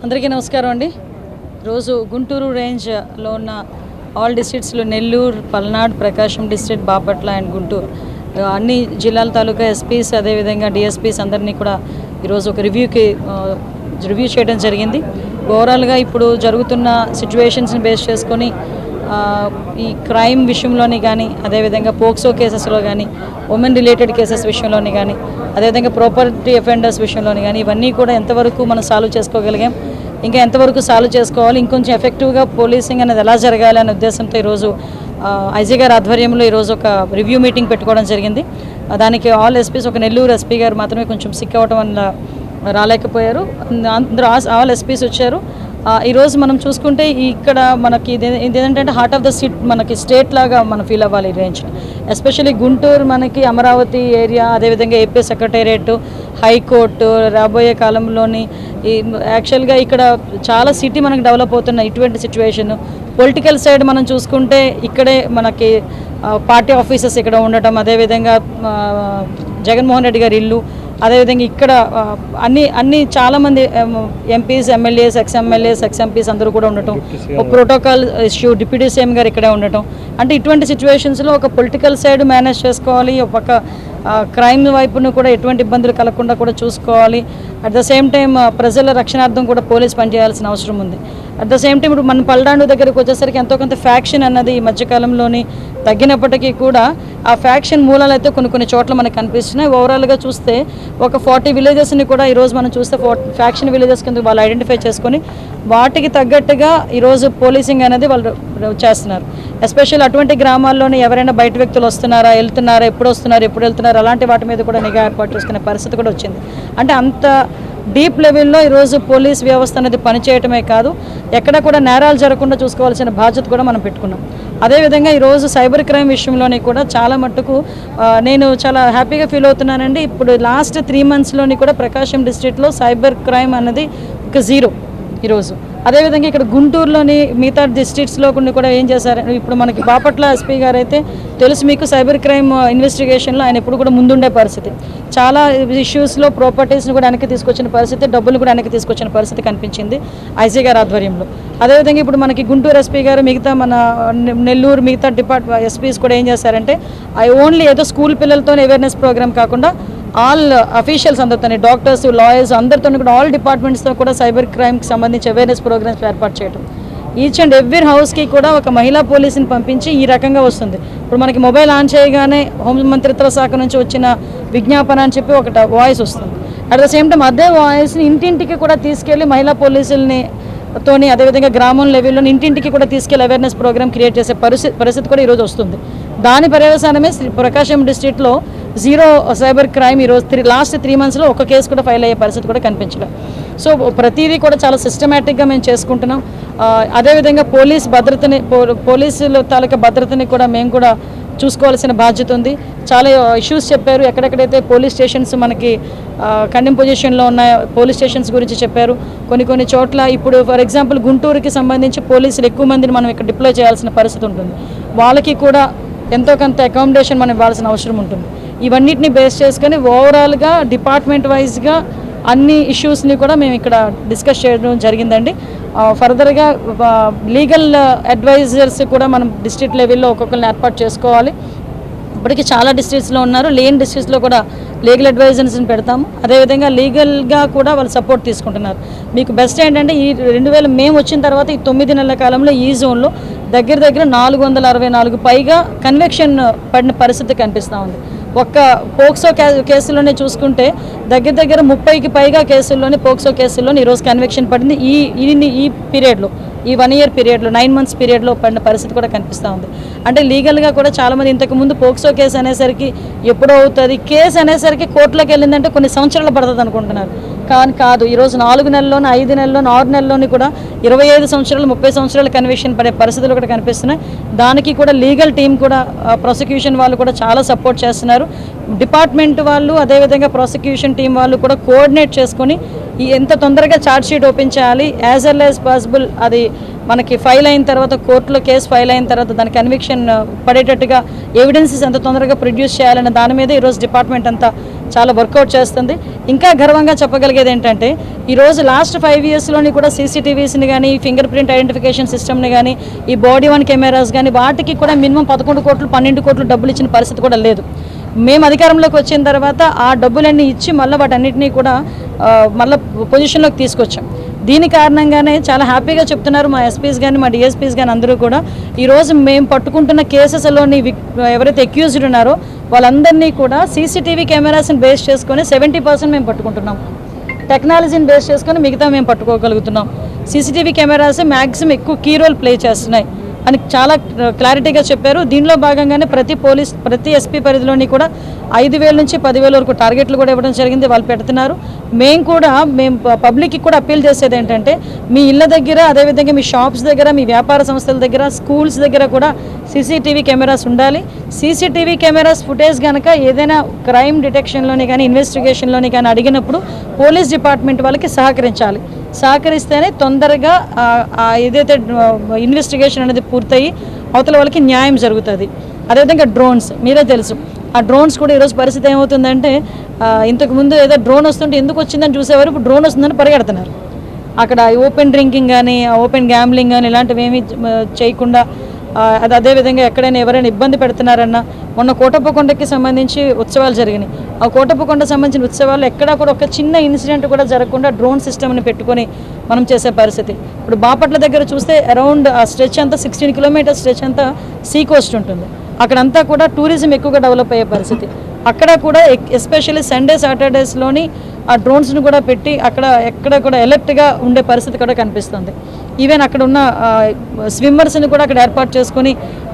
అందరికీ నమస్కారం అండి. రోజు గుంటూరు రేంజ్లో ఉన్న ఆల్ డిస్ట్రిక్ట్స్లో నెల్లూరు, పల్నాడు, ప్రకాశం డిస్ట్రిక్ట్, బాపట్ల అండ్ గుంటూరు అన్ని జిల్లాల తాలూకా ఎస్పీస్ అదేవిధంగా డిఎస్పీస్ అందరినీ కూడా ఈరోజు ఒక రివ్యూ చేయడం జరిగింది. ఓవరాల్గా ఇప్పుడు జరుగుతున్న సిచ్యువేషన్స్ని బేస్ చేసుకొని ఈ క్రైమ్ విషయంలోని కానీ అదేవిధంగా పోక్సో కేసెస్లో కానీ ఉమెన్ రిలేటెడ్ కేసెస్ విషయంలోని కానీ అదేవిధంగా ప్రాపర్టీ అఫెండర్స్ విషయంలోని కానీ ఇవన్నీ కూడా ఎంతవరకు మనం సాల్వ్ చేసుకోగలిగాం, ఇంకా ఎంతవరకు సాల్వ్ చేసుకోవాలి, ఇంకొంచెం ఎఫెక్టివ్గా పోలీసింగ్ అనేది ఎలా జరగాలి అనే ఉద్దేశంతో ఈరోజు ఐజీ గారి ఆధ్వర్యంలో ఈరోజు ఒక రివ్యూ మీటింగ్ పెట్టుకోవడం జరిగింది. దానికి ఆల్ ఎస్పీస్, ఒక నెల్లూరు ఎస్పీ గారు మాత్రమే కొంచెం సిక్ అవ్వడం వల్ల రాలేకపోయారు. అందరూ ఆల్ ఎస్పీస్ వచ్చారు. ఈరోజు మనం చూసుకుంటే ఇక్కడ మనకి ఇదేంటంటే హార్ట్ ఆఫ్ ద సిటీ, మనకి స్టేట్ లాగా మనం ఫీల్ అవ్వాలి ఈ రేంజ్. ఎస్పెషల్లీ గుంటూరు మనకి అమరావతి ఏరియా, అదేవిధంగా ఏపీ సెక్రటేరియట్, హైకోర్టు రాబోయే కాలంలోని యాక్చువల్గా ఇక్కడ చాలా సిటీ మనకి డెవలప్ అవుతున్న ఇటువంటి సిచ్యువేషన్. పొలిటికల్ సైడ్ మనం చూసుకుంటే ఇక్కడే మనకి పార్టీ ఆఫీసెస్ ఇక్కడ ఉండటం, అదేవిధంగా జగన్మోహన్ రెడ్డి గారి ఇల్లు, అదేవిధంగా ఇక్కడ అన్ని చాలామంది ఎంపీస్, ఎమ్మెల్యేస్, ఎక్స్ఎమ్మెల్యేస్, ఎక్స్ఎంపీస్ అందరూ కూడా ఉండటం, ఒక ప్రోటోకాల్ ఇష్యూ డిప్యూటీ సీఎం గారు ఇక్కడే ఉండటం. అంటే ఇటువంటి సిచ్యువేషన్స్లో ఒక పొలిటికల్ సైడ్ మేనేజ్ చేసుకోవాలి, ఒక పక్క క్రైమ్ వైపును కూడా ఎటువంటి ఇబ్బందులు కలగకుండా కూడా చూసుకోవాలి. అట్ ద సేమ్ టైం ప్రజల రక్షణార్థం కూడా పోలీస్ పనిచేయాల్సిన అవసరం ఉంది. అట్ ద సేమ్ టైం ఇప్పుడు మన పల్నాడు దగ్గరికి వచ్చేసరికి ఎంతో కొంత ఫ్యాక్షన్ అన్నది ఈ మధ్యకాలంలోని తగ్గినప్పటికీ కూడా ఆ ఫ్యాక్షన్ మూలాలు అయితే కొన్ని చోట్ల మనకు కనిపిస్తున్నాయి. ఓవరాల్గా చూస్తే ఒక 40 విలేజెస్ని కూడా ఈరోజు మనం చూస్తే ఫ్యాక్షన్ విలేజెస్ కింద వాళ్ళు ఐడెంటిఫై చేసుకొని వాటికి తగ్గట్టుగా ఈరోజు పోలీసింగ్ అనేది వాళ్ళు చేస్తున్నారు. ఎస్పెషల్లీ అటువంటి గ్రామాల్లోనే ఎవరైనా బయట వ్యక్తులు వస్తున్నారా, వెళ్తున్నారా, ఎప్పుడు వస్తున్నారు, ఎప్పుడు వెళ్తున్నారు, అలాంటి వాటి మీద కూడా నిఘా ఏర్పాటు చేసుకునే పరిస్థితి కూడా వచ్చింది. అంటే అంత డీప్ లెవెల్లో ఈరోజు పోలీస్ వ్యవస్థ అనేది పనిచేయటమే కాదు, ఎక్కడ కూడా నేరాలు జరగకుండా చూసుకోవాల్సిన బాధ్యత కూడా మనం పెట్టుకున్నాం. అదేవిధంగా ఈరోజు సైబర్ క్రైమ్ విషయంలోని కూడా చాలా మట్టుకు నేను చాలా హ్యాపీగా ఫీల్ అవుతున్నానండి. ఇప్పుడు లాస్ట్ 3 monthsలోని కూడా ప్రకాశం డిస్ట్రిక్ట్లో సైబర్ క్రైమ్ అనేది ఒక 0 ఈరోజు. అదేవిధంగా ఇక్కడ గుంటూరులోని మిగతా డిస్ట్రిక్ట్స్లో కూడా ఏం చేశారు, ఇప్పుడు మనకి బాపట్ల ఎస్పీ గారు అయితే తెలుసు మీకు, సైబర్ క్రైమ్ ఇన్వెస్టిగేషన్లో ఆయన ఎప్పుడు కూడా ముందుండే పరిస్థితి, చాలా ఇష్యూస్లో ప్రాపర్టీస్ని కూడా వెనక్కి తీసుకొచ్చిన పరిస్థితి, డబ్బులు కూడా వెనక్కి తీసుకొచ్చిన పరిస్థితి కనిపించింది ఐజీ గారి ఆధ్వర్యంలో. అదేవిధంగా ఇప్పుడు మనకి గుంటూరు ఎస్పీ గారు మిగతా మన నెల్లూరు మిగతా ఎస్పీస్ కూడా ఏం చేశారంటే ఓన్లీ ఏదో స్కూల్ పిల్లలతో అవేర్నెస్ ప్రోగ్రామ్ కాకుండా ఆల్ అఫీషియల్స్ అందరితో, డాక్టర్స్, లాయర్స్ అందరితో కూడా ఆల్ డిపార్ట్మెంట్స్తో కూడా సైబర్ క్రైమ్కి సంబంధించి అవేర్నెస్ ప్రోగ్రామ్స్ ఏర్పాటు చేయడం. ఈచ్ అండ్ ఎవ్రీ హౌస్కి కూడా ఒక మహిళా పోలీసుని పంపించి ఈ రకంగా వస్తుంది. ఇప్పుడు మనకి మొబైల్ ఆన్ చేయగానే హోంమంత్రిత్వ శాఖ నుంచి వచ్చిన విజ్ఞాపన అని చెప్పి ఒక వాయిస్ వస్తుంది. అట్ ద సేమ్ టైం అదే వాయిస్ని ఇంటింటికి కూడా తీసుకెళ్ళి మహిళా పోలీసుల్ని తోని అదేవిధంగా గ్రామం లెవెల్లో ఇంటింటికి కూడా తీసుకెళ్లి అవేర్నెస్ ప్రోగ్రామ్ క్రియేట్ చేసే పరిస్థితి కూడా ఈరోజు వస్తుంది. దాని పర్యవసానమే ప్రకాశం డిస్ట్రిక్ట్లో 0 సైబర్ క్రైమ్ ఈరోజు లాస్ట్ 3 monthsలో ఒక కేసు కూడా ఫైల్ అయ్యే పరిస్థితి కూడా కనిపించలేదు. సో ప్రతిదీ కూడా చాలా సిస్టమేటిక్గా మేము చేసుకుంటున్నాం. అదేవిధంగా పోలీసుల తాలూకా భద్రతని కూడా మేము కూడా చూసుకోవాల్సిన బాధ్యత ఉంది. చాలా ఇష్యూస్ చెప్పారు, ఎక్కడెక్కడైతే పోలీస్ స్టేషన్స్ మనకి కండెమ్ పొజిషన్లో ఉన్న పోలీస్ స్టేషన్స్ గురించి చెప్పారు. కొన్ని చోట్ల ఇప్పుడు ఫర్ ఎగ్జాంపుల్ గుంటూరుకి సంబంధించి పోలీసులు ఎక్కువ మందిని మనం ఇక్కడ డిప్లాయ్ చేయాల్సిన పరిస్థితి ఉంటుంది. వాళ్ళకి కూడా ఎంతో కొంత అకామిడేషన్ మనం ఇవ్వాల్సిన అవసరం ఉంటుంది. ఇవన్నిటిని బేస్ చేసుకొని ఓవరాల్గా డిపార్ట్మెంట్ వైజ్గా అన్ని ఇష్యూస్ని కూడా మేము ఇక్కడ డిస్కస్ చేయడం జరిగిందండి. ఫర్దర్గా లీగల్ అడ్వైజర్స్ కూడా మనం డిస్ట్రిక్ట్ లెవెల్లో ఒక్కొక్కరిని ఏర్పాటు చేసుకోవాలి. ఇప్పటికీ చాలా డిస్ట్రిక్ట్స్లో ఉన్నారు, లేని డిస్ట్రిక్ట్స్లో కూడా లీగల్ అడ్వైజర్స్ని పెడతాము. అదేవిధంగా లీగల్గా కూడా వాళ్ళు సపోర్ట్ తీసుకుంటున్నారు. మీకు బెస్ట్ ఏంటంటే ఈ 2000 మేము వచ్చిన తర్వాత ఈ 9 నెలల కాలంలో ఈ జోన్లో దగ్గర 464 పైగా కన్విక్షన్ పడిన పరిస్థితి కనిపిస్తూ ఉంది. ఒక్క పోక్సో కేసులోనే చూసుకుంటే దగ్గర 30కి పైగా కేసుల్లోని పోక్సో కేసుల్లోని ఈరోజు కన్విక్షన్ పడింది. ఈ పీరియడ్లో, ఈ 1 year పీరియడ్లో, 9 months పీరియడ్లో పడిన పరిస్థితి కూడా కనిపిస్తూ ఉంది. అంటే లీగల్గా కూడా చాలామంది ఇంతకుముందు పోక్సో కేసు అనేసరికి ఎప్పుడో అవుతుంది, కేసు అనేసరికి కోర్టులోకి వెళ్ళిందంటే కొన్ని సంవత్సరాలు పడుతుంది అనుకుంటున్నారు. కానీ కాదు, ఈరోజు 4 నెలల్లోనూ, 5 నెలల్లోనూ, 6 నెలల్లోని కూడా 25 సంవత్సరాలు, 30 సంవత్సరాల కన్విక్షన్ పడే పరిస్థితులు కూడా కనిపిస్తున్నాయి. దానికి కూడా లీగల్ టీం కూడా, ప్రాసిక్యూషన్ వాళ్ళు కూడా చాలా సపోర్ట్ చేస్తున్నారు. డిపార్ట్మెంట్ వాళ్ళు అదేవిధంగా ప్రాసిక్యూషన్ టీం వాళ్ళు కూడా కోఆర్డినేట్ చేసుకొని ఎంత తొందరగా ఛార్జ్ షీట్ ఓపెన్ చేయాలి, యాజ్ ఎల్ యాజ్ పాసిబుల్ అది మనకి ఫైల్ అయిన తర్వాత, కోర్టులో కేసు ఫైల్ అయిన తర్వాత దాని కన్విక్షన్ పడేటట్టుగా ఎవిడెన్సెస్ ఎంత తొందరగా ప్రొడ్యూస్ చేయాలనే దాని మీద ఈరోజు డిపార్ట్మెంట్ అంతా చాలా వర్కౌట్ చేస్తుంది. ఇంకా గర్వంగా చెప్పగలిగేది ఏంటంటే ఈరోజు లాస్ట్ 5 yearsలోని కూడా సీసీటీవీస్ని కానీ ఫింగర్ ప్రింట్ ఐడెంటిఫికేషన్ సిస్టమ్ని కానీ ఈ బాడీ వన్ కెమెరాస్ కానీ వాటికి కూడా మినిమం 11 కోట్లు 12 కోట్లు డబ్బులు ఇచ్చిన పరిస్థితి కూడా లేదు. మేము అధికారంలోకి వచ్చిన తర్వాత ఆ డబ్బులన్నీ ఇచ్చి మళ్ళీ వాటన్నిటినీ కూడా మళ్ళీ పొజిషన్లోకి తీసుకొచ్చాం. దీని కారణంగానే చాలా హ్యాపీగా చెప్తున్నారు మా ఎస్పీస్ కానీ మా డిఎస్పీస్ కానీ అందరూ కూడా. ఈరోజు మేము పట్టుకుంటున్న కేసెస్లోని ఎవరైతే అక్యూజ్డ్ ఉన్నారో వాళ్ళందరినీ కూడా సీసీటీవీ కెమెరాస్ని బేస్ చేసుకొని 70% మేము పట్టుకుంటున్నాం. టెక్నాలజీని బేస్ చేసుకొని మిగతా మేము పట్టుకోగలుగుతున్నాం. సీసీటీవీ కెమెరాస్ మ్యాక్సిమం ఎక్కువ కీ రోల్ ప్లే చేస్తున్నాయి అని చాలా క్లారిటీగా చెప్పారు. దీనిలో భాగంగానే ప్రతి ఎస్పీ పరిధిలోని కూడా 5,000 నుంచి 10,000 వరకు టార్గెట్లు కూడా ఇవ్వడం జరిగింది. వాళ్ళు పెడుతున్నారు. మేము పబ్లిక్కి కూడా అప్పీల్ చేసేది ఏంటంటే మీ ఇళ్ళ దగ్గర, అదేవిధంగా మీ షాప్స్ దగ్గర, మీ వ్యాపార సంస్థల దగ్గర, స్కూల్స్ దగ్గర కూడా సీసీటీవీ కెమెరాస్ ఉండాలి. సీసీటీవీ కెమెరాస్ ఫుటేజ్ కనుక ఏదైనా క్రైమ్ డిటెక్షన్లోని కానీ ఇన్వెస్టిగేషన్లోని కానీ అడిగినప్పుడు పోలీస్ డిపార్ట్మెంట్ వాళ్ళకి సహకరిస్తేనే తొందరగా ఏదైతే ఇన్వెస్టిగేషన్ అనేది పూర్తయి అవతల వాళ్ళకి న్యాయం జరుగుతుంది. అదేవిధంగా డ్రోన్స్ మీరే తెలుసు, ఆ డ్రోన్స్ కూడా ఈరోజు పరిస్థితి ఏమవుతుందంటే ఇంతకుముందు ఏదో డ్రోన్ వస్తుంటే ఎందుకు వచ్చిందని చూసేవారు, ఇప్పుడు డ్రోన్ వస్తుందని పరిగెడుతున్నారు. అక్కడ ఓపెన్ డ్రింకింగ్ కానీ ఓపెన్ గ్యాంబ్లింగ్ కానీ ఇలాంటివి ఏమీ చేయకుండా అదేవిధంగా ఎక్కడైనా ఎవరైనా ఇబ్బంది పెడుతున్నారన్నా మొన్న కోటప్పకొండకి సంబంధించి ఉత్సవాలు జరిగినాయి. ఆ కోటప్పకొండ సంబంధించిన ఉత్సవాలు ఎక్కడా కూడా ఒక చిన్న ఇన్సిడెంట్ కూడా జరగకుండా డ్రోన్ సిస్టమ్ని పెట్టుకొని మనం చేసే పరిస్థితి. ఇప్పుడు బాపట్ల దగ్గర చూస్తే అరౌండ్ ఆ స్ట్రెచ్ అంతా 16 kilometers స్ట్రెచ్ అంతా సీ కోస్ట్ ఉంటుంది. అక్కడంతా కూడా టూరిజం ఎక్కువగా డెవలప్ అయ్యే పరిస్థితి. అక్కడ కూడా ఎస్పెషల్లీ సండే సాటర్డేస్లోని ఆ డ్రోన్స్ని కూడా పెట్టి ఎక్కడ కూడా అలర్ట్గా ఉండే పరిస్థితి కూడా కనిపిస్తుంది. ఈవెన్ అక్కడ ఉన్న స్విమ్మర్స్ని కూడా అక్కడ ఏర్పాటు చేసుకొని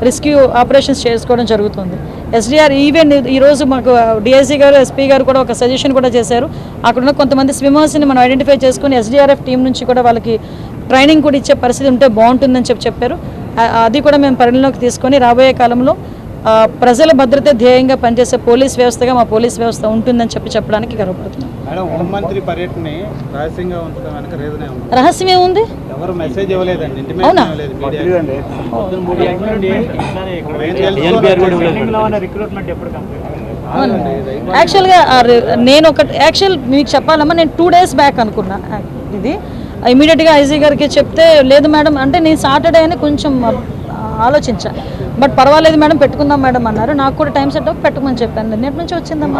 రెస్క్యూ ఆపరేషన్స్ చేసుకోవడం జరుగుతుంది. ఎస్డిఆర్ ఈవెన్ ఈరోజు మాకు డిఐసీ గారు ఎస్పీ గారు కూడా ఒక సజెషన్ కూడా చేశారు. అక్కడ ఉన్న కొంతమంది స్విమ్మర్స్ని మనం ఐడెంటిఫై చేసుకొని ఎస్డిఆర్ఎఫ్ టీం నుంచి కూడా వాళ్ళకి ట్రైనింగ్ కూడా ఇచ్చే పరిస్థితి ఉంటే బాగుంటుందని చెప్పారు. అది కూడా మేము పరిగణలోకి తీసుకొని రాబోయే కాలంలో ప్రజల భద్రత ధ్యేయంగా పనిచేసే పోలీస్ వ్యవస్థగా మా పోలీస్ వ్యవస్థ ఉంటుందని చెప్పడానికి గర్వపడుతున్నాం. రహస్యమే ఉంది, అవునా? యాక్చువల్గా మీకు చెప్పాలమ్మా, నేను 2 days బ్యాక్ అనుకున్నా ఇది. ఇమీడియట్గా ఐజీ గారికి చెప్తే లేదు మేడం అంటే నేను సాటర్డే అని కొంచెం ఆలోచించా. బట్ పర్వాలేదు మేడం పెట్టుకుందాం మేడం అన్నారు. నాకు కూడా టైం సెట్ అవ్వక పెట్టమని చెప్పాను. నిన్నటి నుంచి వచ్చిందమ్మా.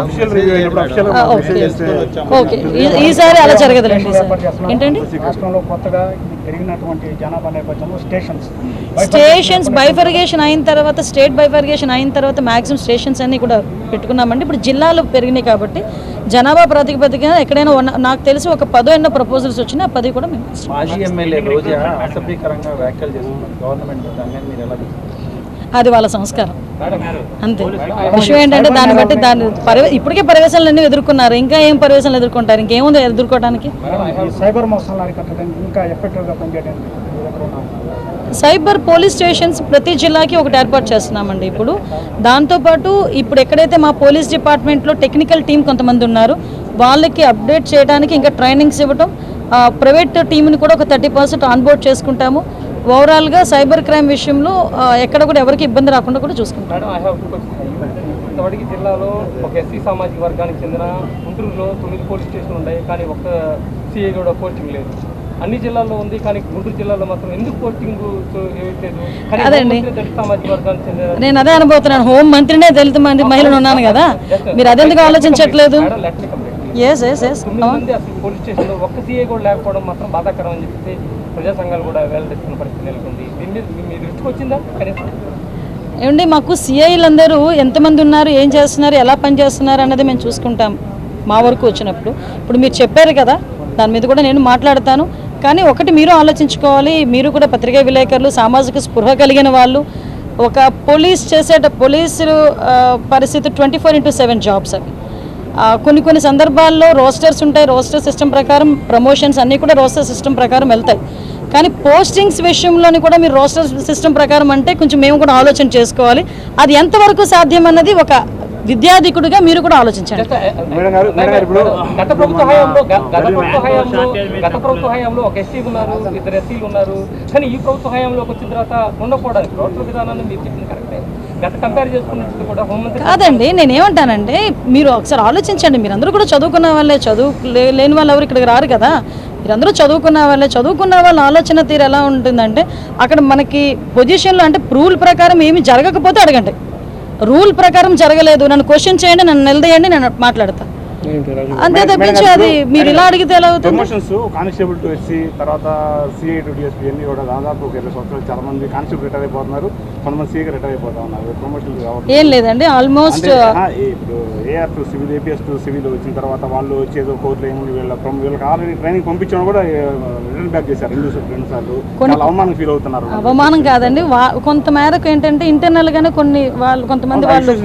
ఓకే, ఈసారి అలా జరగదులేండి. ఏంటండి స్టేషన్స్ బైఫర్గేషన్ అయిన తర్వాత, స్టేట్ బైఫర్గేషన్ అయిన తర్వాత మ్యాక్సిమం స్టేషన్స్ అన్నీ కూడా పెట్టుకున్నామండి. ఇప్పుడు జిల్లాలు పెరిగినాయి కాబట్టి జనాభా ప్రాతిపదికన ఎక్కడైనా నాకు తెలిసి ఒక 10 ఎన్నో ప్రపోజల్స్ వచ్చినాయి. ఆ 10 కూడా మేము అది వాళ్ళ సంస్కారం అంతే. విషయం ఏంటంటే దాన్ని బట్టి ఇప్పటికే పరివేశాలు అన్నీ ఎదుర్కొన్నారు. ఇంకా ఏం పరివేశాలు ఎదుర్కొంటారు? ఇంకేముంది ఎదుర్కోవడానికి? సైబర్ పోలీస్ స్టేషన్స్ ప్రతి జిల్లాకి ఒకటి ఏర్పాటు చేస్తున్నామండి. ఇప్పుడు దాంతోపాటు ఇప్పుడు ఎక్కడైతే మా పోలీస్ డిపార్ట్మెంట్లో టెక్నికల్ టీం కొంతమంది ఉన్నారు వాళ్ళకి అప్డేట్ చేయడానికి ఇంకా ట్రైనింగ్స్ ఇవ్వటం, ప్రైవేట్ టీంని కూడా ఒక 30% ఆన్బోర్డ్ చేసుకుంటాము. ఓవరాల్గా సైబర్ క్రైమ్ విషయంలో ఎక్కడ కూడా ఎవరికి ఇబ్బంది రాకుండా కూడా చూసుకుంటాం. కొత్తవాడికి జిల్లాలో ఒక ఎస్సీ సామాజిక వర్గానికి చెందిన గుంటూరులో 9 పోలీస్ స్టేషన్లు ఉన్నాయి, కానీ ఒక్క సిఐ కూడా పోస్టింగ్ లేదు. అన్ని జిల్లాల్లో ఉంది, కానీ గుంటూరు జిల్లాలో మాత్రం ఎందుకు పోస్టింగ్ అదండి నేను అదే అనుభూతున్నాను. హోం మంత్రినే దళిత మహిళలు ఉన్నాను కదా, మీరు అదెందుకు ఆలోచించట్లేదు? పోలీస్ స్టేషన్లో ఒక్క సిఐ కూడా లేకపోవడం మాత్రం బాధాకరం అని చెప్పి ప్రజా సంఘాలు కూడా వెల్లడిస్తున్న పరిస్థితి నెలకొంది. దీని మీద మీ దృష్టికి వచ్చిందా? కనీసం ఏమండి, మాకు సిఐలందరూ ఎంతమంది ఉన్నారు, ఏం చేస్తున్నారు, ఎలా పనిచేస్తున్నారు అన్నది మేము చూసుకుంటాం మా వరకు వచ్చినప్పుడు. ఇప్పుడు మీరు చెప్పారు కదా, దాని మీద కూడా నేను మాట్లాడతాను. కానీ ఒకటి మీరు ఆలోచించుకోవాలి, మీరు కూడా పత్రికా విలేకరులు, సామాజిక స్పృహ కలిగిన వాళ్ళు. ఒక పోలీసులు పరిస్థితి 24/7 జాబ్స్ అవి. కొన్ని సందర్భాల్లో రోస్టర్స్ ఉంటాయి, రోస్టర్ సిస్టమ్ ప్రకారం ప్రమోషన్స్ అన్నీ కూడా రోస్టర్ సిస్టమ్ ప్రకారం వెళ్తాయి. కానీ పోస్టింగ్స్ విషయంలోని కూడా మీరు రోస్టర్ సిస్టమ్ ప్రకారం అంటే కొంచెం మేము కూడా ఆలోచన చేసుకోవాలి. అది ఎంతవరకు సాధ్యం అన్నది ఒక విద్యాధికుడిగా మీరు కూడా ఆలోచించండి. గత ప్రభుత్వ హయాంలో ఒక ఎస్సీ ఉన్నారు, 2 ఎస్సీలు ఉన్నారు, కానీ ఈ ప్రభుత్వ హయాంలోకి వచ్చిన తర్వాత ఉండకూడదు. రోస్టర్ విధానాన్ని మీరు చెప్పింది కరెక్టే. గత కంపేర్ చేసుకున్నట్టు కూడా హోంమంత్రి కాదండి, నేనేమంటానంటే మీరు ఒకసారి ఆలోచించండి. మీరందరూ కూడా చదువుకున్న వాళ్ళే, లేని వాళ్ళు ఎవరు ఇక్కడికి రారు కదా. మీరందరూ చదువుకున్న వాళ్ళే. చదువుకున్న వాళ్ళ ఆలోచన తీరు ఎలా ఉంటుందంటే అక్కడ మనకి పొజిషన్లో అంటే రూల్ ప్రకారం ఏమి జరగకపోతే అడగండి. రూల్ ప్రకారం జరగలేదు, నన్ను క్వశ్చన్ చేయండి, నన్ను నిలదీయండి, నేను మాట్లాడతాను. అంతే తప్పించి అది మీరు ఇలా అడిగితే ఎలా అవుతుంది? ప్రమోషన్స్ కానిస్టేబుల్ టు ఎస్సీ, తర్వాత సిఐ టు డిఎస్పీ అన్ని కూడా దాదాపు 20 సంవత్సరాలు చాలా మంది కానిస్టేబుల్ రిటైర్ అయిపోతున్నారు, కొంతమంది సీగా రిటైర్ అయిపోతా ఉన్నారు. ప్రమోషన్స్ కావాలి ఏం లేదండి, ఆల్మోస్ట్ ఇప్పుడు AR to civil, APS to civil వచ్చిన తర్వాత వాళ్ళు వచ్చేదో కోర్టులో ఏమి వీళ్ళకి ఆల్రెడీ ట్రైనింగ్ పంపించడం కూడా రిటర్న్ బ్యాక్ చేశారు. 2 సార్లు చాలా అవమానం ఫీల్ అవుతున్నారు. అవమానం కాదండి, కొంత మేరకు ఏంటంటే ఇంటర్నల్ గానే కొన్ని వాళ్ళు కొంతమంది వాళ్ళు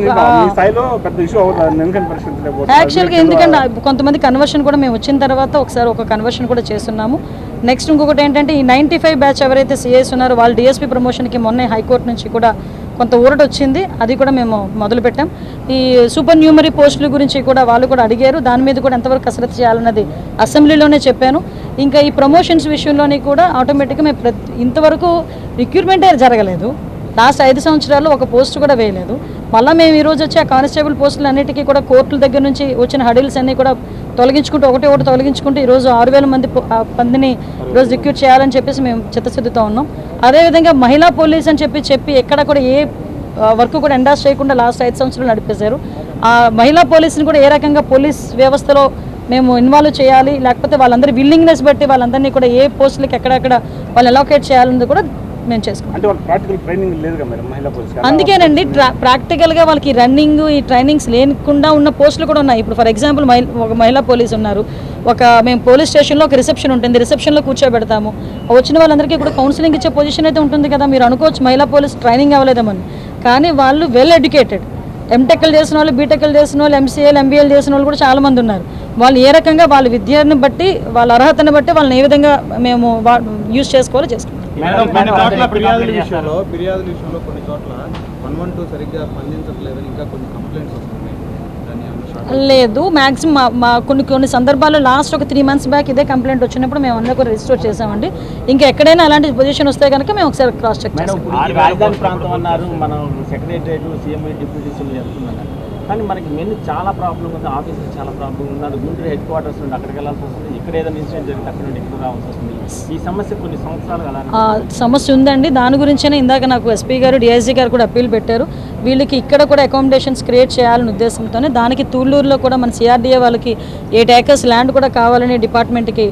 స్థాయిలో పెద్ద ఇష్యూ అవుతుంది. ఎందుకంటే పరిస్థితి యాక్చువల్గా ఎందుకంటే కొంతమంది కన్వర్షన్ కూడా మేము వచ్చిన తర్వాత ఒకసారి ఒక కన్వర్షన్ కూడా చేస్తున్నాము. నెక్స్ట్ ఇంకొకటి ఏంటంటే ఈ 95 బ్యాచ్ ఎవరైతే సిఎస్ ఉన్నారో వాళ్ళు డిఎస్పీ ప్రమోషన్కి మొన్నే హైకోర్టు నుంచి కూడా కొంత ఊరట వచ్చింది, అది కూడా మేము మొదలుపెట్టాం. ఈ సూపర్ న్యూమరీ పోస్టుల గురించి కూడా వాళ్ళు కూడా అడిగారు, దాని మీద కూడా ఎంతవరకు కసరత్తు చేయాలన్నది అసెంబ్లీలోనే చెప్పాను. ఇంకా ఈ ప్రమోషన్స్ విషయంలోని కూడా ఆటోమేటిక్గా మేము ఇంతవరకు రిక్రూట్మెంటే జరగలేదు. లాస్ట్ 5 సంవత్సరాల్లో ఒక పోస్ట్ కూడా వేయలేదు. మళ్ళీ మేము ఈరోజు వచ్చి ఆ కానిస్టేబుల్ పోస్టులు అన్నిటికీ కూడా కోర్టుల దగ్గర నుంచి వచ్చిన హడిల్స్ అన్నీ కూడా తొలగించుకుంటూ ఒకటి తొలగించుకుంటూ ఈరోజు 6,000 మందిని ఈరోజు రిక్రూట్ చేయాలని చెప్పేసి మేము చిత్తశుద్ధితో ఉన్నాం. అదేవిధంగా మహిళా పోలీస్ అని చెప్పి ఎక్కడ కూడా ఏ వర్క్ కూడా ఎండాస్ చేయకుండా లాస్ట్ 5 సంవత్సరాలు నడిపేశారు. ఆ మహిళా పోలీసుని కూడా ఏ రకంగా పోలీస్ వ్యవస్థలో మేము ఇన్వాల్వ్ చేయాలి, లేకపోతే వాళ్ళందరి విల్లింగ్నెస్ బట్టి వాళ్ళందరినీ కూడా ఏ పోస్టులకి ఎక్కడెక్కడ వాళ్ళు అలొకేట్ చేయాలన్నది కూడా మేము చేసుకుంటాం. అందుకేనండి ప్రాక్టికల్గా వాళ్ళకి రన్నింగ్ ఈ ట్రైనింగ్స్ లేకుండా ఉన్న పోస్టులు కూడా ఉన్నాయి. ఇప్పుడు ఫర్ ఎగ్జాంపుల్ ఒక మహిళా పోలీసు ఉన్నారు, మేము పోలీస్ స్టేషన్లో ఒక రిసెప్షన్ ఉంటుంది, రిసెప్షన్లో కూర్చోబెడతాము. వచ్చిన వాళ్ళందరికీ కూడా కౌన్సిలింగ్ ఇచ్చే పొజిషన్ అయితే ఉంటుంది కదా. మీరు అనుకోవచ్చు మహిళా పోలీస్ ట్రైనింగ్ అవ్వలేదమని, కానీ వాళ్ళు వెల్ ఎడ్యుకేటెడ్, ఎంటెక్లు చేసిన వాళ్ళు, బీటెక్లు చేసిన వాళ్ళు, ఎంసీఏలు, ఎంబీఏలు చేసిన వాళ్ళు కూడా చాలామంది ఉన్నారు. వాళ్ళు ఏ రకంగా వాళ్ళ విద్యను బట్టి వాళ్ళ అర్హతను బట్టి వాళ్ళని ఏ విధంగా మేము యూజ్ చేసుకోవాలో చేసుకుంటాం. ఫిర్యాదుల విషయంలో కొన్ని చోట్ల 112 సరిగ్గా స్పందించట్లేదని ఇంకా కొన్ని కంప్లైంట్స్ వస్తున్నాయి. లేదు, మ్యాక్సిమం మా కొన్ని సందర్భాల్లో లాస్ట్ ఒక 3 months బ్యాక్ ఇదే కంప్లైంట్ వచ్చినప్పుడు మేము అందరూ కూడా రిజిస్టర్ చేసామండి. ఇంకా ఎక్కడైనా అలాంటి పొజిషన్ వస్తే కనుక మేము ఒకసారి క్రాస్ చెక్ చేస్తాం. రాజధాని ప్రాంతం అన్నారు, మనం సెక్రటరియట్, సీఎం, డిప్యూటీ సీఎం చెప్తున్నారు, కానీ మనకి మెయిన్ చాలా ప్రాబ్లం ఉంది. ఆఫీసులు చాలా ప్రాబ్లం ఉన్నారు. గుంటూరు హెడ్ క్వార్టర్స్ నుండి అక్కడికి వెళ్ళాల్సి వస్తుంది, ఇక్కడ ఏదైనా ఇన్సిడెంట్ జరిగితే అక్కడ నుండి ఇక్కడ రావాల్సి వస్తుంది. ఈ సమస్య కొన్ని సంవత్సరాలు సమస్య ఉందండి. దాని గురించే ఇందాక నాకు ఎస్పీ గారు, డిఐజీ గారు కూడా అప్పీల్ పెట్టారు. వీళ్ళకి ఇక్కడ కూడా అకామిడేషన్స్ క్రియేట్ చేయాలని ఉద్దేశంతోనే దానికి తూళ్ళూరులో కూడా మన సిఆర్డీఏ వాళ్ళకి 8 acres ల్యాండ్ కూడా కావాలని డిపార్ట్మెంట్కి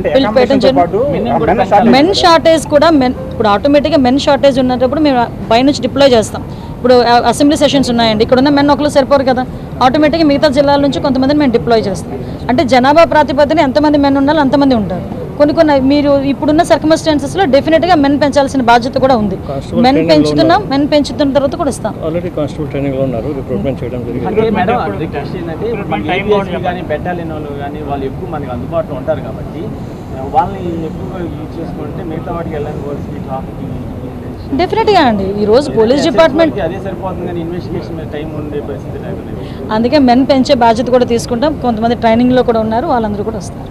అప్పీల్ పెట్టడం జరిగింది. మెన్ షార్టేజ్ కూడా ఇప్పుడు ఆటోమేటిక్గా మెన్ షార్టేజ్ ఉన్నప్పుడు మేము పైనుంచి డిప్లాయ్ చేస్తాం. ఇప్పుడు అసెంబ్లీ సెషన్స్ ఉన్నాయండి, ఇక్కడ ఉన్న మెన్ ఒకరు సరిపోరు కదా, ఆటోమేటిక్గా మిగతా జిల్లాల నుంచి కొంతమందిని మేము డిప్లాయ్ చేస్తాం. అంటే జనాభా ప్రాతిపదికన ఎంతమంది మెన్ ఉండాలో అంతమంది ఉంటారు. కొన్ని మీరు ఇప్పుడున్న సర్కమ్స్టాన్సెస్లో డెఫినెట్గా మెన్ పెంచాల్సిన బాధ్యత కూడా ఉంది. మెన్ పెంచుతున్న తర్వాత కూడా ఇస్తాం. ఆల్రెడీ కానిస్టేబుల్ ట్రైనింగ్ లో ఉన్నారు, రిక్రూట్మెంట్ చేయడం జరిగింది. బెటాలియన్ వాళ్ళు కానీ వాళ్ళు ఎక్కువ మనకి అందుబాటులో ఉంటారు కాబట్టి వాళ్ళని ఎక్కువగా యూజ్ చేసుకుంటే మిగతా వాటికి వెళ్ళాలి. ట్రాఫిక్ డెఫినెట్గా అండి, ఈరోజు పోలీస్ డిపార్ట్మెంట్ అదే సరిపోతుంది కానీ ఇన్వెస్టిగేషన్ టైం ఉండే పరిస్థితి లేకుండా, అందుకే మెన్ పెంచే బాధ్యత కూడా తీసుకుంటాం. కొంతమంది ట్రైనింగ్లో కూడా ఉన్నారు, వాళ్ళందరూ కూడా వస్తారు.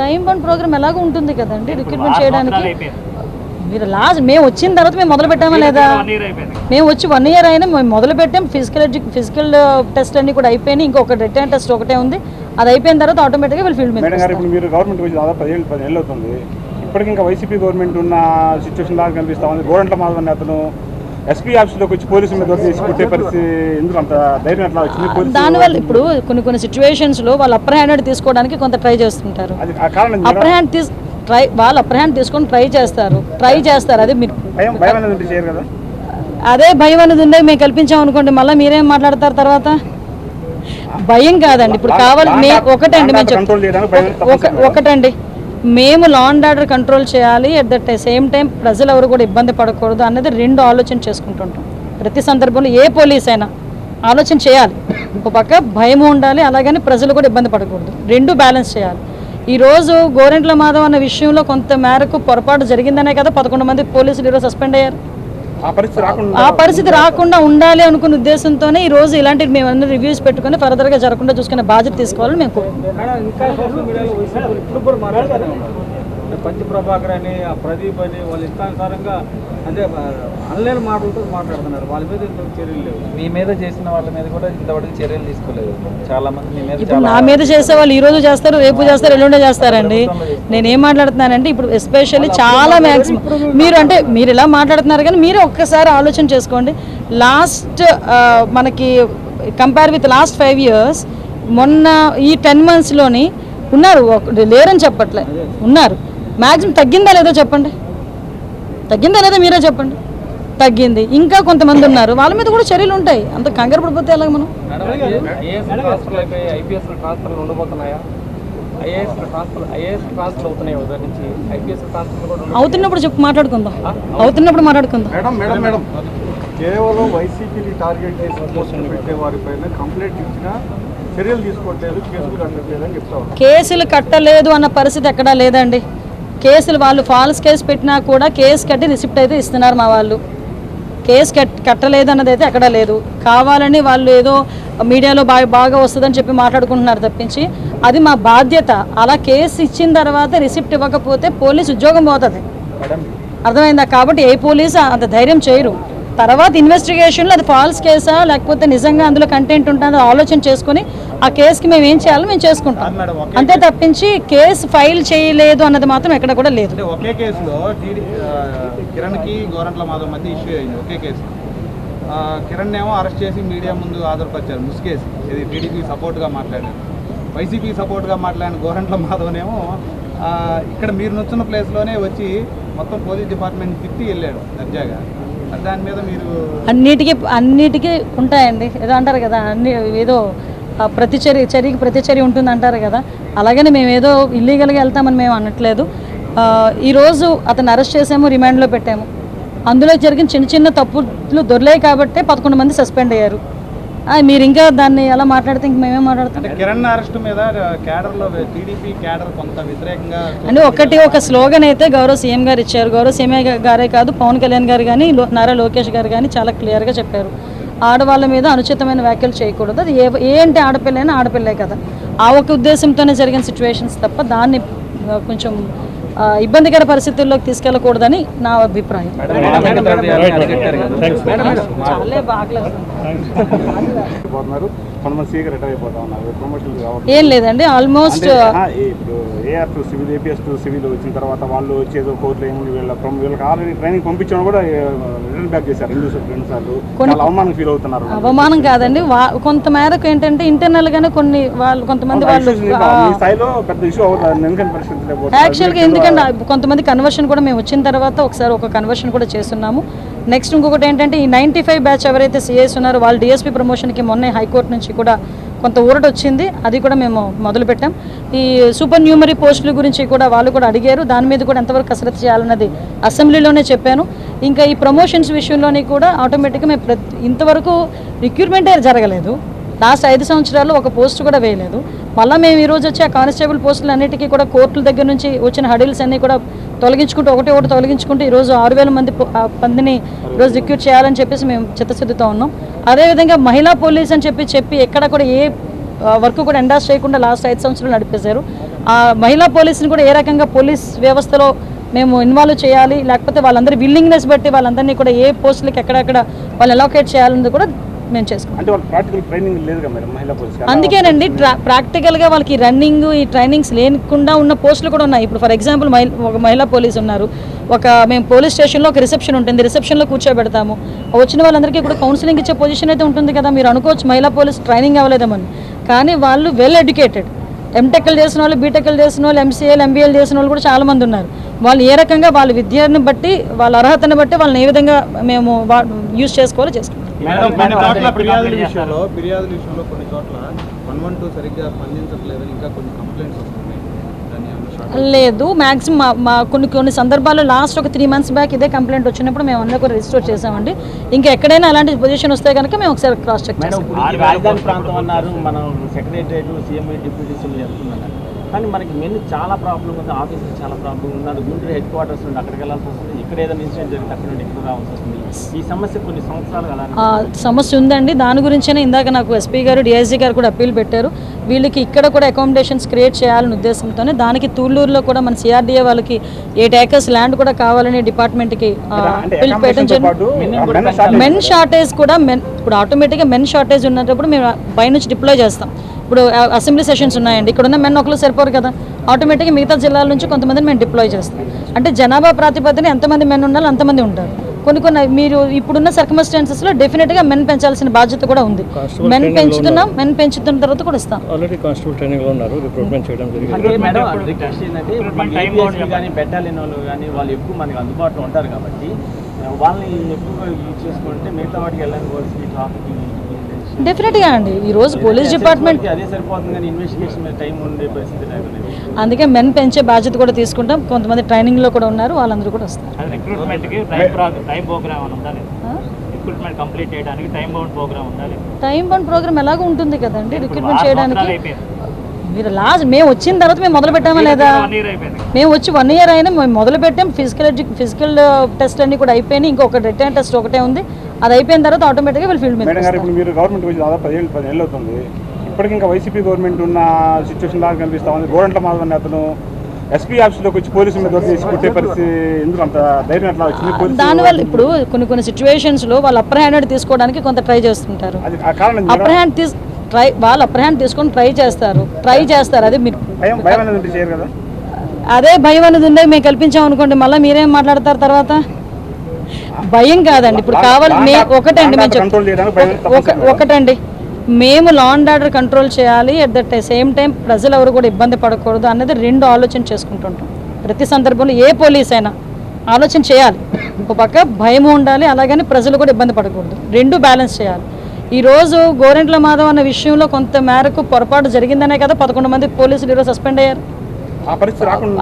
టైం బౌండ్ ప్రోగ్రామ్ ఎలాగో ఉంటుంది కదండి రిక్రూట్మెంట్ చేయడానికి. మీరు మేము వచ్చిన తర్వాత మేము మొదలు పెట్టామా లేదా? మేము వచ్చి 1 year అయినా మేము మొదలు పెట్టాం. ఫిజికల్ టెస్ట్ అన్ని కూడా అయిపోయినాయి, ఇంకొక రిటర్న్ టెస్ట్ ఒకటే ఉంది. అది అయిపోయిన తర్వాత ఆటోమేటిక్గా వీళ్ళు ఫీల్డ్ మీద. మీరు గవర్నమెంట్ వచ్చి దాదాపు 10 ఏళ్ళు అవుతుంది, ఇప్పటికి ఇంకా వైసీపీ గవర్నమెంట్ ఉన్న సిచ్యువేషన్ లాగా కనిపిస్తా ఉంది. గోరంట్ల మాధవన్ అతను ఎస్పీ ఆఫీస్లోకి వచ్చి పోలీసు మీద కొట్టే పరిస్థితి ఎందుకు అంత ధైర్యం ఎట్లా వచ్చింది? దానివల్ల ఇప్పుడు కొన్ని సిచ్యువేషన్స్లో వాళ్ళు అప్పర్ హ్యాండ్ తీసుకోవడానికి కొంత ట్రై చేస్తుంటారు. అప్పర్ హ్యాండ్ తీసుకొని ట్రై చేస్తారు. అది మీరు అదే భయం అనేది ఉండే మేము కల్పించాం అనుకోండి, మళ్ళీ మీరేం మాట్లాడతారు తర్వాత? భయం కాదండి, ఇప్పుడు కావాలి ఒకటండి మేము ఒకటండి మేము లా అండ్ ఆర్డర్ కంట్రోల్ చేయాలి, అట్ ద సేమ్ టైం ప్రజలు ఎవరు కూడా ఇబ్బంది పడకూడదు అన్నది 2 ఆలోచన చేసుకుంటుంటాం. ప్రతి సందర్భంలో ఏ పోలీస్ అయినా ఆలోచన చేయాలి. ఒక పక్క భయం ఉండాలి, అలాగని ప్రజలు కూడా ఇబ్బంది పడకూడదు, 2 బ్యాలెన్స్ చేయాలి. ఈరోజు గోరెంట్ల మాధవ్ అన్న విషయంలో కొంత మేరకు పొరపాటు జరిగిందనే కదా 11 మంది పోలీసులు ఈరోజు సస్పెండ్ అయ్యారు. ఆ పరిస్థితి రాకుండా ఉండాలి అనుకున్న ఉద్దేశంతోనే ఈ రోజు ఇలాంటివి మేము అన్ని రివ్యూస్ పెట్టుకుని ఫర్దర్గా జరగకుండా చూసుకునే బాధ్యత తీసుకోవాలని మేము కోరుకుంటున్నాం. పంచ ప్రభాకర్ అని ఆ ప్రదీప్ అని వాళ్ళ ఇష్టానుసారంగా అంటే అన్లైన్ మాటలతో మాట్లాడుతున్నారు. వాళ్ళ మీద ఇంతవరకు చర్యలు లేవు. మీ మీద చేసిన వాళ్ళ మీద కూడా ఇంతవరకు చర్యలు తీసుకోలేదు. చాలా మంది మీ మీద ఇప్పుడు నా మీద చేసే వాళ్ళు ఈ రోజు చేస్తారు, రేపు చేస్తారు, ఎల్లుండే చేస్తారండి. నేనేం మాట్లాడుతున్నానంటే ఇప్పుడు ఎస్పెషల్లీ చాలా మ్యాక్సిమం మీరు ఇలా మాట్లాడుతున్నారు కానీ మీరు ఒక్కసారి ఆలోచన చేసుకోండి. లాస్ట్ మనకి కంపేర్ విత్ లాస్ట్ 5 years మొన్న ఈ 10 monthsలోని ఉన్నారు, లేరని చెప్పట్లే, ఉన్నారు. మ్యాక్సిమం తగ్గిందా లేదో చెప్పండి, తగ్గిందా లేదా మీరే చెప్పండి. తగ్గింది. ఇంకా కొంతమంది ఉన్నారు, వాళ్ళ మీద కూడా చర్యలు ఉంటాయి. అంత కంగారు పడిపోతే ఎలాగ మనం? ఐఏఎస్ ట్రాన్స్ఫర్లు ఉండబోతున్నాయా? ఐఏఎస్ ట్రాన్స్ఫర్ అవుతున్నాయి ఉదయం నుంచి. ఐపీఎస్ ట్రాన్స్ఫర్ కూడా అవుతున్నప్పుడు మాట్లాడుకుందాం, అవుతున్నప్పుడు మాట్లాడుకుందాం. మేడం కేవలం వైసీపీని టార్గెట్ చేసి పోస్టులు పెట్టే వారిపైన కంప్లైంట్ ఇచ్చినా చర్యలు తీసుకోవట్లేదు, కేసులు కట్టట్లేదని చెప్తా ఉన్నారు. కేసులు కట్టలేదు అన్న పరిస్థితి ఎక్కడా లేదండి. కేసులు వాళ్ళు ఫాల్స్ కేసు పెట్టినా కూడా కేసు కట్టి రిసిప్ట్ అయితే ఇస్తున్నారు మా వాళ్ళు. కేసు కట్టలేదు అన్నది అయితే ఎక్కడా లేదు. కావాలని వాళ్ళు ఏదో మీడియాలో బాగా వస్తుందని చెప్పి మాట్లాడుకుంటున్నారు తప్పించి అది మా బాధ్యత. అలా కేసు ఇచ్చిన తర్వాత రిసిప్ట్ ఇవ్వకపోతే పోలీస్ ఉద్యోగం పోతుంది, అర్థమైందా? కాబట్టి ఏ పోలీసు అంత ధైర్యం చేయరు. తర్వాత ఇన్వెస్టిగేషన్లో అది ఫాల్స్ కేసా లేకపోతే నిజంగా అందులో కంటెంట్ ఉంటుందో ఆలోచన చేసుకుని ఆ కేసుకి మేము ఏం చేయాలో మేము చేసుకుంటాం, అంతే తప్పించి కేసు ఫైల్ చేయలేదు అన్నది మాత్రం ఎక్కడ కూడా లేదు. ఒకే కేసులో కిరణ్కి గోరంట్ల మాధవ్ మధ్య ఇష్యూ అయింది. ఒకే కేసు కిరణ్ ఏమో అరెస్ట్ చేసి మీడియా ముందు ఆధారపరిచారు, ముసుకేసి. ఇది టీడీపీ సపోర్ట్గా మాట్లాడారు. వైసీపీ సపోర్ట్గా మాట్లాడిన గోరంట్ల మాధవ్నేమో ఇక్కడ మీరు నచ్చిన ప్లేస్లోనే వచ్చి మొత్తం పోలీస్ డిపార్ట్మెంట్ తిట్టి వెళ్ళాడు దర్జాగా. దాని మీద మీరు అన్నిటికీ ఉంటాయండి, ఏదో అంటారు కదా, ఏదో చర్యకి ప్రతిచర్య ఉంటుంది అంటారు కదా. అలాగని మేము ఏదో ఇల్లీగల్గా వెళ్తామని మేము అనట్లేదు. ఈరోజు అతను అరెస్ట్ చేసాము, రిమాండ్లో పెట్టాము. అందులో జరిగిన చిన్న చిన్న తప్పులు దొరికాయి కాబట్టి 11 మంది సస్పెండ్ అయ్యారు. మీరు ఇంకా దాన్ని ఎలా మాట్లాడితే ఇంక మేమేం మాట్లాడతాం? కిరణ్ అరెస్ట్ మీద క్యాడర్లో టీడీపీ క్యాడర్ కొంత వ్యతిరేకంగా అంటే ఒక స్లోగన్ అయితే గౌరవ సీఎం గారు ఇచ్చారు. గౌరవ సీఎం గారే కాదు, పవన్ కళ్యాణ్ గారు కానీ నారా లోకేష్ గారు కానీ చాలా క్లియర్గా చెప్పారు, ఆడవాళ్ళ మీద అనుచితమైన వ్యాఖ్యలు చేయకూడదు. అది ఏంటి, ఆడపిల్లైనా ఆడపిల్లే కదా. ఆ ఒక ఉద్దేశంతోనే జరిగిన సిచ్యువేషన్స్ తప్ప దాన్ని కొంచెం ఇబ్బందికర పరిస్థితుల్లోకి తీసుకెళ్ళకూడదని నా అభిప్రాయం. ఏం లేదండి, almost AR civil, APS civil వచ్చిన తర్వాత వాళ్ళు వచ్చేదో కోర్టులో ఏముంది వీళ్ళకి ఆల్రెడీ ట్రైనింగ్ పంపించడం కూడా రిటర్న్ బ్యాక్ చేశారు 2 సార్లు. అవమానం ఫీల్ అవుతున్నారు. అవమానం కాదండి, కొంత మేరకు ఏంటంటే ఇంటర్నల్ గానే కొంతమంది వాళ్ళు స్థాయిలో పెద్ద ఇష్యూ అవుతుంది యాక్చువల్గా. ఎందుకంటే కొంతమంది కన్వర్షన్ కూడా మేము వచ్చిన తర్వాత ఒకసారి ఒక కన్వర్షన్ కూడా చేస్తున్నాము. నెక్స్ట్ ఇంకొకటి ఏంటంటే ఈ 95 బ్యాచ్ ఎవరైతే సిఎస్ ఉన్నారో వాళ్ళు డిఎస్పీ ప్రమోషన్కి మొన్న హైకోర్టు నుంచి కూడా కొంత ఊరట వచ్చింది, అది కూడా మేము మొదలుపెట్టాం. ఈ సూపర్ న్యూమరీ పోస్టుల గురించి కూడా వాళ్ళు కూడా అడిగారు, దాని మీద కూడా ఎంతవరకు కసరత్తు చేయాలన్నది అసెంబ్లీలోనే చెప్పాను. ఇంకా ఈ ప్రమోషన్స్ విషయంలోని కూడా ఆటోమేటిక్గా మేము ఇంతవరకు రిక్రూట్మెంటే జరగలేదు. లాస్ట్ 5 సంవత్సరాల్లో ఒక పోస్ట్ కూడా వేయలేదు. మళ్ళీ మేము ఈరోజు వచ్చి ఆ కానిస్టేబుల్ పోస్టులు అన్నిటికీ కూడా కోర్టుల దగ్గర నుంచి వచ్చిన హడిల్స్ అన్నీ కూడా తొలగించుకుంటూ ఒకటి తొలగించుకుంటూ ఈరోజు 6,000 మందిని ఈరోజు రిక్రూట్ చేయాలని చెప్పేసి మేము చిత్తశుద్ధితో ఉన్నాం. అదేవిధంగా మహిళా పోలీస్ అని చెప్పి ఎక్కడ కూడా ఏ వర్క్ కూడా ఎండాస్ చేయకుండా లాస్ట్ 5 సంవత్సరాలు నడిపేశారు. ఆ మహిళా పోలీసుని కూడా ఏ రకంగా పోలీస్ వ్యవస్థలో మేము ఇన్వాల్వ్ చేయాలి, లేకపోతే వాళ్ళందరి విల్లింగ్నెస్ బట్టి వాళ్ళందరినీ కూడా ఏ పోస్టులకి ఎక్కడెక్కడ వాళ్ళు అలొకేట్ చేయాలన్నది కూడా మేము చేసుకుంటాం. అందుకేనండి ప్రాక్టికల్గా వాళ్ళకి రన్నింగ్ ఈ ట్రైనింగ్స్ లేకుండా ఉన్న పోస్టులు కూడా ఉన్నాయి. ఇప్పుడు ఫర్ ఎగ్జాంపుల్ ఒక మహిళా పోలీస్ ఉన్నారు, మేము పోలీస్ స్టేషన్లో ఒక రిసెప్షన్ ఉంటుంది, రిసెప్షన్లో కూర్చోబెడతాము. వచ్చిన వాళ్ళందరికీ కూడా కౌన్సిలింగ్ ఇచ్చే పొజిషన్ అయితే ఉంటుంది కదా. మీరు అనుకోవచ్చు మహిళా పోలీస్ ట్రైనింగ్ అవ్వలేదమని, కానీ వాళ్ళు వెల్ ఎడ్యుకేటెడ్, ఎంటెక్లు చేసిన వాళ్ళు, బీటెక్లు చేసిన వాళ్ళు, ఎంసీఏలు, ఎంబీఏలు చేసిన వాళ్ళు కూడా చాలామంది ఉన్నారు. వాళ్ళు ఏ రకంగా వాళ్ళ విద్యను బట్టి వాళ్ళ అర్హతను బట్టి వాళ్ళని ఏ విధంగా మేము యూజ్ చేసుకోవాలో చేసుకుంటాం. ఫిర్యాదుల విషయంలో కొన్ని చోట్ల 112 సరిగ్గా స్పందించట్లేదని ఇంకా కొన్ని కంప్లైంట్స్ వస్తున్నాయి. లేదు, మ్యాక్సిమం మా కొన్ని సందర్భాల్లో లాస్ట్ ఒక 3 months బ్యాక్ ఇదే కంప్లైంట్ వచ్చినప్పుడు మేము అందరూ కూడా రిజిస్టర్ చేసామండి. ఇంకా ఎక్కడైనా అలాంటి పొజిషన్ వస్తే కనుక మేము ఒకసారి క్రాస్ చెక్ చేస్తాం. రాజధాని ప్రాంతం అన్నారు, మనం సెక్రటరియట్, సీఎం డిప్యూటీ సీఎం చెప్తున్నాను. కానీ మనకి మెయిన్ చాలా ప్రాబ్లం ఉంది, ఆఫీసెస్ చాలా ప్రాబ్లం ఉంది. గుంటూరు హెడ్ క్వార్టర్స్ నుండి అక్కడికి వెళ్ళాల్సి వస్తుంది, ఇక్కడ ఏదైనా ఇన్సిడెంట్ జరిగితే అక్కడ నుండి ఇక్కడ రావాల్సి వస్తుంది. ఈ సమస్య కొన్ని సంవత్సరాలు అలా సమస్య ఉందండి. దాని గురించేనే ఇందాక నాకు ఎస్పీ గారు డిఐజీ గారు కూడా అప్పీల్ పెట్టారు. వీళ్ళకి ఇక్కడ కూడా అకామిడేషన్స్ క్రియేట్ చేయాలనే ఉద్దేశంతోనే దానికి తూళ్ళూరులో కూడా మన సిఆర్డీఏ వాళ్ళకి 8 acres ల్యాండ్ కూడా కావాలని డిపార్ట్మెంట్కి అప్పీల్ పెట్టడం జరిగింది. మెన్ షార్టేజ్ కూడా ఇప్పుడు ఆటోమేటిక్గా మెన్ షార్టేజ్ ఉన్నప్పుడు మేము బై నుంచి డిప్లాయ్ చేస్తాం. ఇప్పుడు అసెంబ్లీ సెషన్స్ ఉన్నాయండి, ఇక్కడ ఉన్న మెన్ ఒకరు సరిపోరు కదా, ఆటోమేటిక్గా మిగతా జిల్లాల నుంచి కొంతమందిని మేము డిప్లాయ్ చేస్తాం. అంటే జనాభా ప్రాతిపదికన ఎంతమంది మెన్ ఉండాలో అంతమంది ఉంటారు. కొన్ని మీరు ఇప్పుడున్న సర్కమ్స్టాన్సెస్లో డెఫినెట్గా మెన్ పెంచాల్సిన బాధ్యత కూడా ఉంది. మెన్ పెంచుతున్నాం, మెన్ పెంచుతున్న తర్వాత కూడా ఇస్తాం. ఆల్రెడీ కానిస్టేబుల్ ట్రైనింగ్లో ఉన్నారు, రిక్రూట్మెంట్ చేయడం జరిగింది. అంటే మేడం రిక్వెస్ట్ ఏంటంటే కానీ పెట్టాలని వాళ్ళు కానీ వాళ్ళు ఎక్కువ మనకి అందుబాటులో ఉంటారు కాబట్టి వాళ్ళని ఎక్కువగా యూజ్ చేసుకుంటే మిగతా వాటికి వెళ్ళని వర్క్స్కి ట్రాఫిక్ డెఫినెట్గా అండి. ఈరోజు పోలీస్ డిపార్ట్మెంట్ అదే సరిపోతుంది కానీ ఇన్వెస్టిగేషన్ టైం ఉండే పరిస్థితి లేదు. అందుకే మెన్ పెంచే బాధ్యత కూడా తీసుకుంటాం. కొంతమంది ట్రైనింగ్లో కూడా ఉన్నారు, వాళ్ళందరూ కూడా వస్తారు. రిక్రూట్మెంట్కి టైం ప్రోగ్రామ్ ఉండాలి, రిక్రూట్మెంట్ కంప్లీట్ చేయడానికి టైం బౌండ్ ప్రోగ్రామ్ ఉండాలి. టైం బౌండ్ ప్రోగ్రామ్ ఎలాగో ఉంటుంది కదండి రిక్రూట్మెంట్ చేయడానికి. మీరు మేము వచ్చిన తర్వాత మేము మొదలు పెట్టామా లేదా? మేము వచ్చి 1 year అయినా మేము మొదలు పెట్టాం. ఫిజికల్ టెస్ట్ అన్ని కూడా అయిపోయినాయి. ఇంకొక రిటర్న్ టెస్ట్ ఒకటే ఉంది. అది అయిపోయిన తర్వాత ఆటోమేటిక్గా వీళ్ళు ఫీల్డ్ మీద. మేడం గారు, ఇప్పుడు మీరు గవర్నమెంట్ వచ్చి దాదాపు 10 ఏళ్ళు అవుతుంది. ఇప్పటికి ఇంకా వైసీపీ గవర్నమెంట్ ఉన్న సిచ్యువేషన్ లాగా కనిపిస్తా ఉంది. గోరంట్ల మాధవ్ అనే అతను ఎస్పీ ఆఫీస్లోకి వచ్చి పోలీసు మీద దొరికి కొట్టే పరిస్థితి ఎందుకు అంత ధైర్యం ఎట్లా వచ్చింది? దానివల్ల ఇప్పుడు కొన్ని సిచ్యువేషన్స్లో వాళ్ళు అప్పర్ హ్యాండ్ తీసుకోవడానికి కొంత ట్రై చేస్తుంటారు. అప్పర్ హ్యాండ్ వాళ్ళు అప్పర్ హ్యాండ్ తీసుకొని ట్రై చేస్తారు. అది మీరు భయం అనేది చేయరు కదా? అదే భయం అనేది ఉండే మేము కల్పించాం అనుకోండి, మళ్ళీ మీరేం మాట్లాడతారు తర్వాత? భయం కాదండి. ఇప్పుడు కావాలి ఒకటండి, మేము లా అండ్ ఆర్డర్ కంట్రోల్ చేయాలి, అట్ ద సేమ్ టైం ప్రజలు ఎవరు కూడా ఇబ్బంది పడకూడదు అన్నది 2 ఆలోచన చేసుకుంటుంటాం. ప్రతి సందర్భంలో ఏ పోలీస్ అయినా ఆలోచన చేయాలి. ఒక పక్క భయం ఉండాలి, అలాగని ప్రజలు కూడా ఇబ్బంది పడకూడదు. 2 బ్యాలెన్స్ చేయాలి. ఈరోజు గోరెంట్ల మాధవ్ అన్న విషయంలో కొంత మేరకు పొరపాటు జరిగిందనే కదా 11 మంది పోలీసులు ఈరోజు సస్పెండ్ అయ్యారు.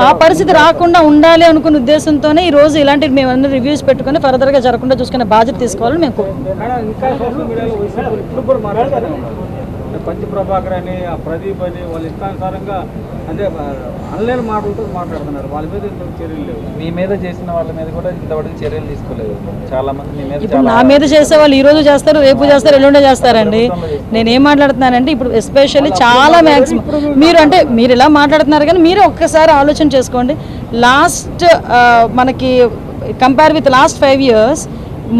ఆ పరిస్థితి రాకుండా ఉండాలి అనుకున్న ఉద్దేశంతోనే ఈ రోజు ఇలాంటి మేము అన్ని రివ్యూస్ పెట్టుకుని ఫర్దర్గా జరగకుండా చూసుకునే బాధ్యత తీసుకోవాలని మేము పంచి ప్రభాకర్ అని ప్రదీప్ అని వాళ్ళు ఇష్టానుసారంగా అంటే అన్లైన్ మాటలతో మాట్లాడుతున్నారు. వాళ్ళ మీద చర్యలు లేవు. మీ మీద చేసిన వాళ్ళ మీద కూడా ఇంతవరకు చర్యలు తీసుకోలేదు. చాలా మంది మీ మీద, ఇప్పుడు నా మీద చేసే వాళ్ళు ఈ రోజు చేస్తారు, రేపు చేస్తారు, ఎల్లుండే చేస్తారండి. నేనేం మాట్లాడుతున్నానంటే ఇప్పుడు ఎస్పెషల్లీ చాలా మ్యాక్సిమం మీరు ఇలా మాట్లాడుతున్నారు కానీ మీరు ఒక్కసారి ఆలోచన చేసుకోండి. మనకి కంపేర్ విత్ లాస్ట్ 5 years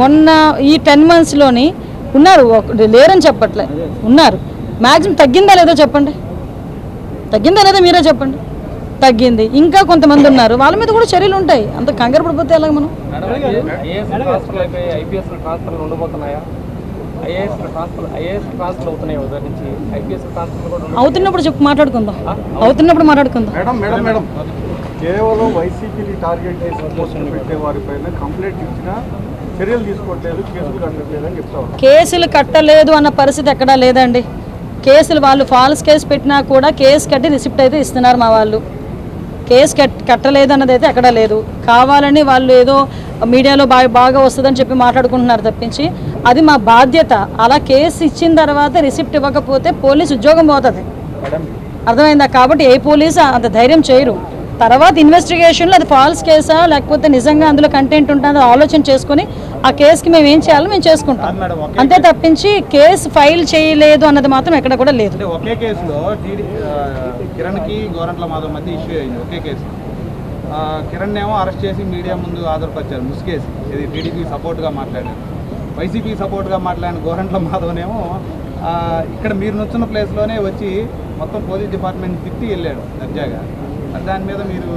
మొన్న ఈ 10 monthsలోని ఉన్నారు, లేరని చెప్పట్లే, ఉన్నారు. మ్యాక్సిమం తగ్గిందా లేదో చెప్పండి, తగ్గిందా లేదా మీరే చెప్పండి. తగ్గింది. ఇంకా కొంతమంది ఉన్నారు, వాళ్ళ మీద కూడా చర్యలు ఉంటాయి. అంత కంగారు పడిపోతే ఎలాగ మనం? ఐపీఎస్ ట్రాన్స్ఫర్లు ఉండబోతున్నాయా? ఐఏఎస్ ట్రాన్స్ఫర్ అవుతున్నాయి ఉదయం నుంచి. ఐపీఎస్ ట్రాన్స్ఫర్ కూడా అవుతున్నప్పుడు మాట్లాడుకుందాం. మేడం కేవలం వైసీపీని టార్గెట్ చేసి పోస్టులు పెట్టే వారిపైన కంప్లైంట్ ఇచ్చినా చర్యలు తీసుకోవట్లేదు, కేసులు కట్టట్లేదు అని చెప్తా ఉన్నారు. కేసులు కట్టలేదు అన్న పరిస్థితి ఎక్కడా లేదండి. కేసులు వాళ్ళు ఫాల్స్ కేసు పెట్టినా కూడా కేసు కట్టి రిసిప్ట్ అయితే ఇస్తున్నారు మా వాళ్ళు. కేసు కట్టలేదు అన్నది అయితే ఎక్కడా లేదు. కావాలని వాళ్ళు ఏదో మీడియాలో బాగా వస్తుందని చెప్పి మాట్లాడుకుంటున్నారు తప్పించి అది మా బాధ్యత. అలా కేసు ఇచ్చిన తర్వాత రిసిప్ట్ ఇవ్వకపోతే పోలీస్ ఉద్యోగం పోతుంది, అర్థమైందా? కాబట్టి ఏ పోలీసు అంత ధైర్యం చేయరు. తర్వాత ఇన్వెస్టిగేషన్లో అది ఫాల్స్ కేసా లేకపోతే నిజంగా అందులో కంటెంట్ ఉంటుందో ఆలోచన చేసుకుని ఆ కేసుకి మేము ఏం చేయాలో మేము చేసుకుంటాం, అంతే తప్పించి కేసు ఫైల్ చేయలేదు అన్నది మాత్రం ఎక్కడ కూడా లేదు. ఒకే కేసులో కిరణ్కి గోరంట్ల మాధవ్ మధ్య ఇష్యూ అయింది. ఒకే కేసు కిరణ్ ఏమో అరెస్ట్ చేసి మీడియా ముందు హాజరుపరిచారు, ముసుకేసి. ఇది టీడీపీ సపోర్ట్గా మాట్లాడారు. వైసీపీ సపోర్ట్గా మాట్లాడిన గోరంట్ల మాధవ్నేమో ఇక్కడ మీరు నుంచున్న ప్లేస్లోనే వచ్చి మొత్తం పోలీస్ డిపార్ట్మెంట్ తిట్టి వెళ్ళాడు దర్జాగా. దాని మీద మీరు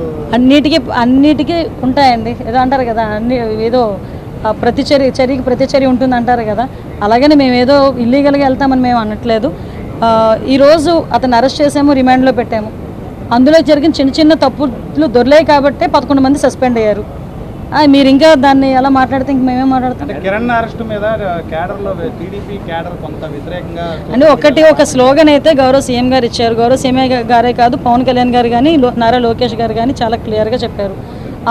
అన్నిటికీ ఉంటాయండి, ఏదో అంటారు కదా, ఏదో చర్యకి ప్రతిచర్య ఉంటుంది అంటారు కదా. అలాగని మేము ఏదో ఇల్లీగల్గా వెళ్తామని మేము అనట్లేదు. ఈరోజు అతను అరెస్ట్ చేసాము, రిమాండ్లో పెట్టాము. అందులో జరిగిన చిన్న తప్పులు దొరలేయి కాబట్టి 11 మంది సస్పెండ్ అయ్యారు. మీరు ఇంకా దాన్ని ఎలా మాట్లాడితే ఇంక మేమేం మాట్లాడతాం? కిరణ్ అరెస్ట్ మీద క్యాడర్లో టీడీపీ క్యాడర్ కొంత వ్యతిరేకంగా అంటే ఒక స్లోగన్ అయితే గౌరవ సీఎం గారు ఇచ్చారు. గౌరవ సీఎం గారే కాదు, పవన్ కళ్యాణ్ గారు కానీ నారా లోకేష్ గారు కానీ చాలా క్లియర్గా చెప్పారు,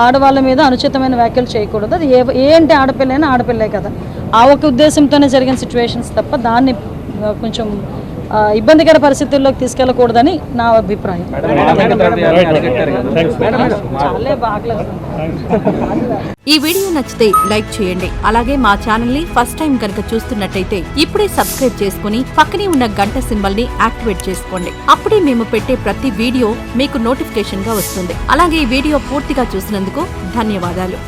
ఆడవాళ్ళ మీద అనుచితమైన వ్యాఖ్యలు చేయకూడదు. అది ఏంటి ఆడపిల్లైనా ఆడపిల్లే కదా. ఆ ఒక ఉద్దేశంతోనే జరిగిన సిచ్యువేషన్స్ తప్ప దాన్ని కొంచెం ఇబ్బందికర పరిస్థితుల్లోకి తీసుకెళ్ళకూడదని నా అభిప్రాయం. చాలే బాగా. ఈ వీడియో నచ్చితే లైక్ చేయండి. అలాగే మా ఛానల్ ని ఫస్ట్ టైం కనుక చూస్తున్నట్టయితే ఇప్పుడే సబ్స్క్రైబ్ చేసుకుని పక్కనే ఉన్న గంట సింబల్ ని యాక్టివేట్ చేసుకోండి. అప్పుడే మేము పెట్టే ప్రతి వీడియో మీకు నోటిఫికేషన్ గా వస్తుంది. అలాగే ఈ వీడియో పూర్తిగా చూసినందుకు ధన్యవాదాలు.